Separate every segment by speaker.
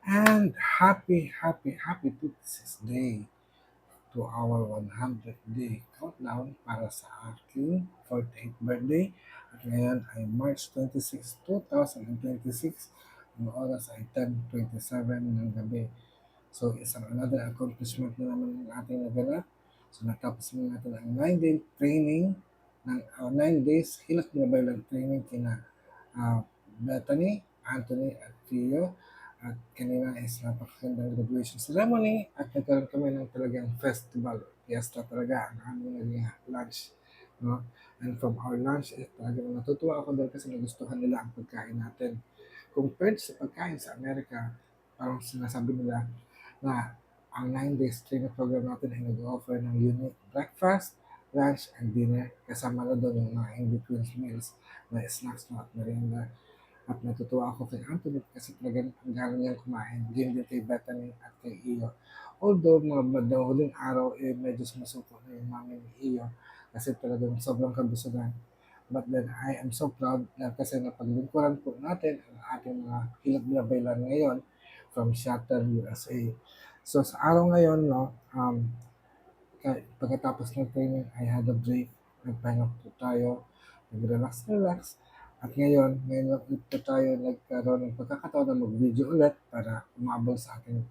Speaker 1: And happy 56th day to our 100th day countdown para sa aking 48th birthday. At ngayon ay March 26, 2026. Ang oras ay 10:27 ng gabi. So isang another accomplishment na naman ang ating naganap. So natapos na natin ang 9-day training ng 9 days hilak binabaylan training kina Bethany, Anthony at Theo. At kanina is napakagandang graduation ceremony at nagkaroon kami ng talagang festival. Fiesta talaga ang aming naging lunch. No? And from our lunch, talagang natutuwa ako dahil kasi nagustuhan nila ang pagkain natin. Compared sa pagkain sa Amerika, parang sinasabi nila na ang 9 days training program natin ay nag-offer ng unique breakfast, lunch, and dinner. Kasama na doon yung mga in-between meals na snacks na at merienda. At natutuwa ako kay Anthony kasi talagang ang galing niyang kumain. Game din kay Bethany at kay Iyo. Although mga huling araw, medyo sumusuko na yung mami ni Iyo kasi talagang sobrang kabusugan. But then I am so proud na kasi napaglingkuran po natin ang ating mga hilag na baylan ngayon from Shatter, USA. So sa araw ngayon, no, pagkatapos ng training, I had a break. Nagpahinga po tayo, nag-relax. At ngayon lang po tayo nagkaroon ng pagkakataon na mag-video ulit para umabot sa ating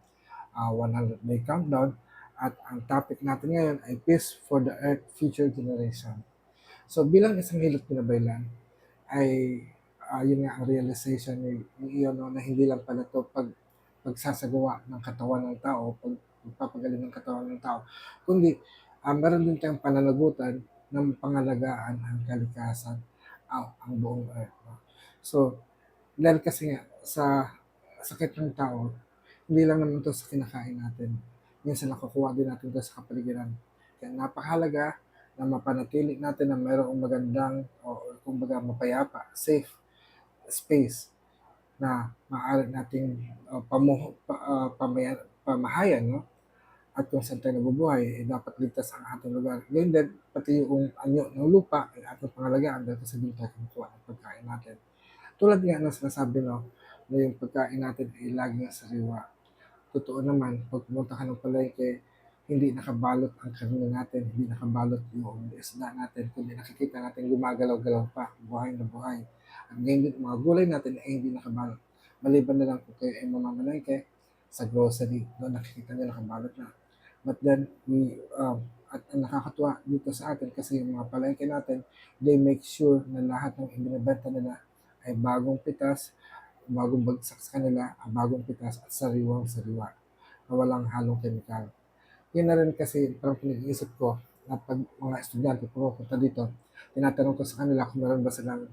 Speaker 1: 100 day countdown. At ang topic natin ngayon ay Peace for the Earth Future Generation. So bilang isang hilot pinabaylan, ay yun nga ang realization ni Ion no, na hindi lang pala to pagsasagawa ng katawan ng tao, pagpapagaling ng katawan ng tao, kundi meron din tayong pananagutan ng pangalagaan ang kalikasan, ang buong earth. No? So, dahil kasi nga sa sakit ng tao, hindi lang naman to sa kinakain natin. Minsan nakukuha din natin to sa kapaligiran. Kaya napakahalaga na mapanatili natin na mayroong magandang o kumbaga mapayapa, safe space na maaari nating pamahayan, no? At kung saan tayo nabubuhay, dapat ligtas ang ating lugar. Ganyan din, pati yung anyo ng lupa ay ating pangalagaan dahil kasi doon tayo kumukuha ng pagkain natin. Tulad nga ng sinasabi, no, na yung pagkain natin ay laging sariwa. Totoo naman, pag pumunta ka ng palengke, hindi nakabalot ang karne natin, hindi nakabalot yung isda natin, kundi nakikita natin gumagalaw-galaw pa, buhay na buhay. At ngayon din, mga gulay natin ay hindi nakabalot. Maliban na lang kung kayo ay mamamalengke sa grocery, doon nakikita nyo nakabalot na. But then, at ang nakakatuwa dito sa atin kasi yung mga palengke natin, they make sure na lahat ng ibinibenta nila ay bagong pitas, bagong bagsak sa kanila, bagong pitas at sariwang-sariwa na walang halong kemikal. Yun na rin kasi parang pinag-iisip ko na pag mga estudyante pumupunta dito, tinatanong ko sa kanila kung meron ba silang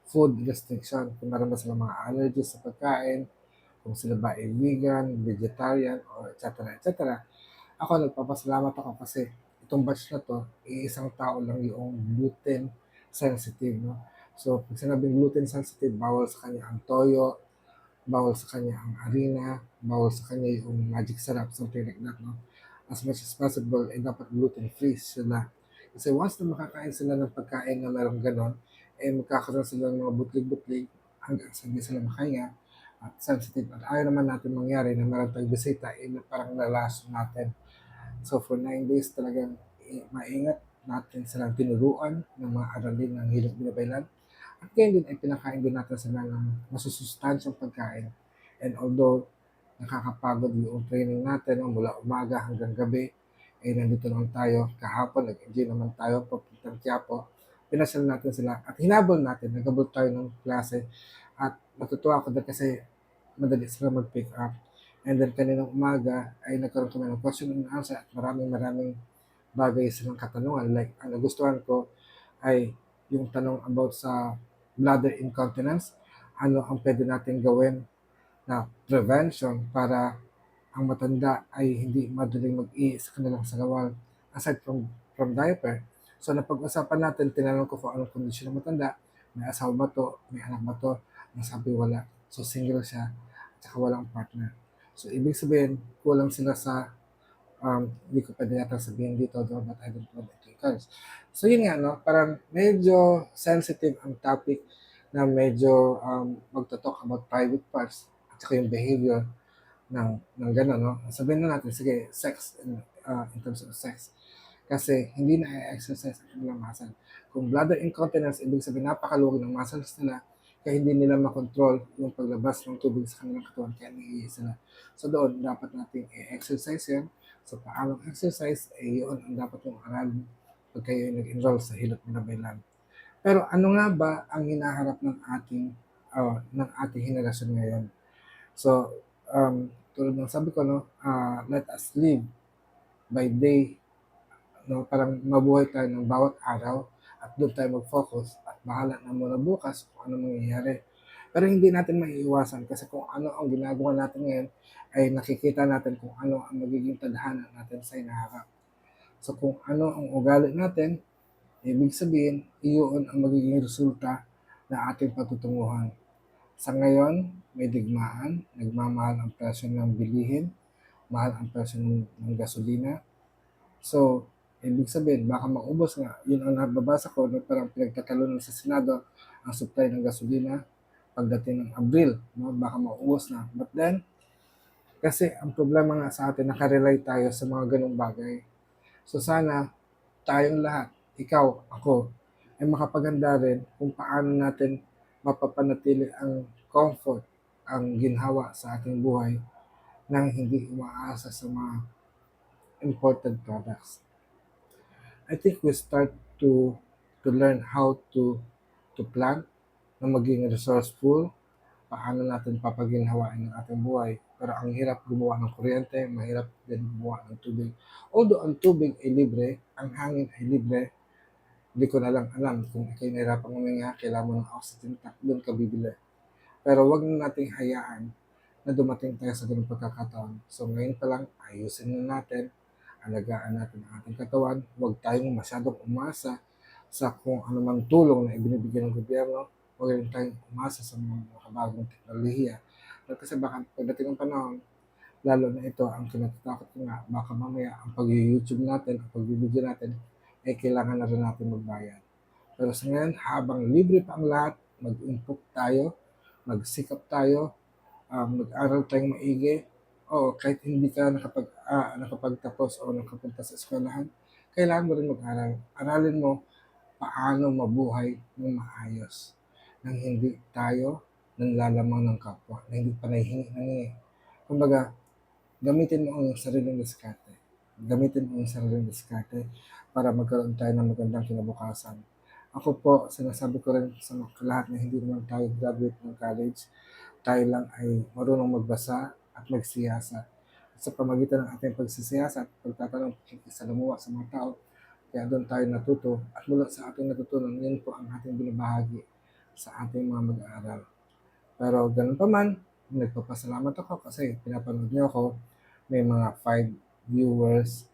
Speaker 1: food restriction, kung meron ba silang mga allergies sa pagkain, kung sila ba ay vegan, vegetarian, or etc. Ako nagpapasalamat ako kasi itong batch na 'to, iisang tao lang yung gluten sensitive 'no. So, pag sinabing gluten sensitive, bawal sa kanya ang toyo, bawal sa kanya ang harina, bawal sa kanya yung magic sarap, something like that 'no. As much as possible, dapat gluten-free sila. Kasi once na makakain sila ng pagkain na merong gano'n, magkakaroon sila ng mga butlig-butlig hanggang sa hindi sila makahinga at sensitive. At ayaw naman natin mangyari na meron tayong bisita, na parang nalason natin. So for 9 days talagang maingat natin silang tinuruan ng mga aralin ng hilot binabaylan. At ngayon din ay pinakain din natin sila ng masusustansyang pagkain. And although nakakapagod yung training natin no, mula umaga hanggang gabi, nandito naman tayo kahapon, nag-enjoy naman tayo papuntang Quiapo. Pinasal natin sila at hinabol natin, nagabol tayo ng klase at natutuwa ako dahil kasi madali sila mag-pick up. And then kaninang umaga ay nagkaroon kami ng question and answer at maraming bagay silang katanungan. Like, ang nagustuhan ko ay yung tanong about sa bladder incontinence. Ano ang pwede natin gawin na prevention para ang matanda ay hindi madaling mag-i sa kanilang sagawal aside from diaper. So napag-usapan natin, tinanong ko kung anong kondisyon ng matanda, may asawa ba to, may anak ba to, nasabi wala. So single siya, at saka walang partner. So ibig sabihin, kulang sila sa hindi ko pwede yata sabihin dito, no, but I don't want it to encourage. So yun nga, no, parang medyo sensitive ang topic na medyo magto-talk about private parts at saka yung behavior. ng gano'n 'no. Sabihin na natin sige sex in terms of sex, kasi hindi na-e-exercise ang kanilang muscle. Kung bladder incontinence, ibig sabihin napakaluwag ng muscles nila kaya hindi nila makontrol yung paglabas ng tubig sa kanilang katawan kaya naiihi sila. So doon dapat nating i-exercise 'yan. So paanong exercise, eh, yun ang dapat mong aralin 'pag kayo'y nag-enroll sa Hilot Binabaylan. Pero ano nga ba ang hinaharap ng ating henerasyon ngayon? So, tulad ng sabi ko 'no, let us live by day 'no, parang mabuhay tayo ng bawat araw at do'n tayo mag-focus at bahala na muna bukas kung anong mangyayari. Pero hindi natin maiiwasan kasi kung ano ang ginagawa natin ngayon ay nakikita natin kung ano ang magiging tadhana natin sa hinaharap. So, kung ano ang ugali natin, ibig sabihin iyon ang magiging resulta ng ating patutunguhan. Sa ngayon, may digmaan, nagmamahal ang presyo ng bilihin, mahal ang presyo ng gasolina. So, ibig sabihin baka maubos nga, yun ang nababasa ko na parang pinagtatalunan sa Senado ang supply ng gasolina pagdating ng Abril 'no, baka maubos na. But then, kasi ang problema nga sa atin naka-rely tayo sa mga gano'ng bagay. So sana tayong lahat, ikaw, ako, ay makapaganda rin kung paano natin mapapanatili ang comfort, ang ginhawa sa ating buhay nang hindi umaasa sa mga imported products. I think we start to learn how to plan na maging resourceful, paano natin papaginhawain ang ating buhay. Pero ang hirap gumawa ng kuryente, mahirap din gumawa ng tubig. Although ang tubig ay libre, ang hangin ay libre, hindi ko na lang alam kung ika'y nahirapang huminga, kailangan mo ng oxygen tank, do'n ka bibili. Pero wag na nating hayaan na dumating tayo sa gano'ng pagkakataon. So ngayon pa lang, ayusin na natin, alagaan natin ang ating katawan, huwag tayong masyadong umasa sa kung anumang tulong na ibinibigay ng gobyerno, huwag rin tayong umasa sa mga makabagong teknolohiya. Kasi baka pagdating ng panahon, lalo na ito ang kinatatakot ko nga, baka mamaya ang pag-YouTube natin, ang pagbibideo natin, eh kailangan na rin natin magbayad. Pero sa ngayon, habang libre pa ang lahat, mag-impok tayo, magsikap tayo, mag-aral tayong maigi. Oo, kahit hindi ka nakapagtapos o nakapunta sa eskwelahan, kailangan mo rin mag-aral. Aralin mo paano mabuhay ng maayos nang hindi tayo nanlalamang ng kapwa, na hindi panay hingi-hingi. Kumbaga, gamitin mo ang sariling diskarte. Gamitin mo ang sariling diskarte para magkaroon tayo ng magandang kinabukasan. Ako po, sinasabi ko rin sa lahat na hindi naman tayo graduate ng college, tayo lang ay marunong magbasa at magsiyasat. Sa pamagitan ng ating pagsisiyasat, pagtatanong, pakikisalamuha sa mga tao, kaya doon tayo natuto at mula sa ating natutunan, yun po ang ating binabahagi sa ating mga mag-aaral. Pero ganun pa man, nagpapasalamat ako kasi pinapanood niyo ako, may mga 5 viewers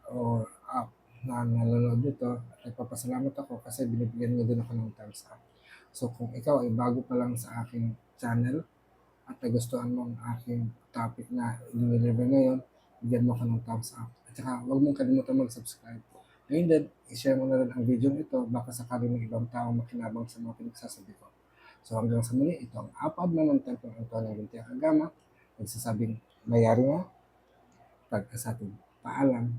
Speaker 1: o up na nanonood nito at nagpapasalamat ako kasi binibigyan niyo din ako ng thumbs up. So kung ikaw ay bago pa lang sa aking channel at nagustuhan mo ang aking topic na i-deliver ngayon, bigyan mo ako ng thumbs up. At saka huwag mong kalimutan mag-subscribe. Ngayon din, i-share mo na rin ang video ito baka sakaling may ibang tao makinabang sa mga pinagsasabi ko. So hanggang sa muli, ito ang apad na ng Templo Antonio Binti Agama, nagsasabing mayari nga, pagkasatin. Paalam.